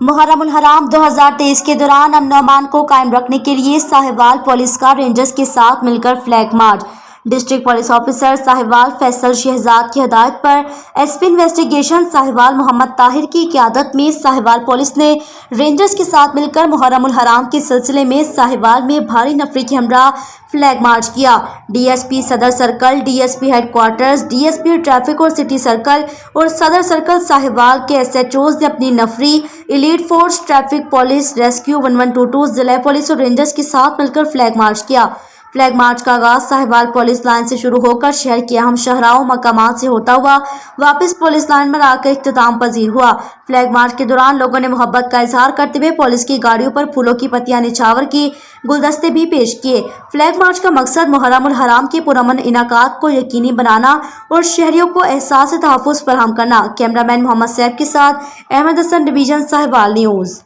محرم الحرام 2023 کے دوران امن و امان کو قائم رکھنے کے لیے ساہیوال پولیس کا رینجرز کے ساتھ مل کر flag march. District police officer Sahiwal Faisal Shahzad کی ہدایت پر ایس پی انویسٹیگیشن ساہیوال محمد طاہر کی قیادت میں ساہیوال پولیس نے رینجرز کے ساتھ مل کر محرم الحرام کے سلسلے میں ساہیوال میں بھاری نفری کے ہمراہ فلیگ مارچ کیا۔ ڈی ایس پی صدر circle, D S P headquarters, D S P traffic اور سٹی سرکل اور صدر سرکل ساہیوال کے ایس ایچ اوز نے اپنی نفری، elite force, traffic police, rescue 1122، ضلع پولیس اور رینجرز کے ساتھ مل کر فلیگ مارچ کیا۔ فلیگ مارچ کا آغاز ساہیوال پولیس لائن سے شروع ہو کر شہر کے اہم شاہراہوں مقامات سے ہوتا ہوا واپس پولیس لائن میں آ کر اختتام پذیر ہوا۔ فلیگ مارچ کے دوران لوگوں نے محبت کا اظہار کرتے ہوئے پولیس کی گاڑیوں پر پھولوں کی پتیاں نچھاور کی، گلدستے بھی پیش کیے۔ فلیگ مارچ کا مقصد محرم الحرام کے پرامن انعقاد کو یقینی بنانا اور شہریوں کو احساس تحفظ فراہم کرنا۔ کیمرہ مین محمد سیف کے ساتھ احمد حسن، ڈویژن ساہیوال نیوز۔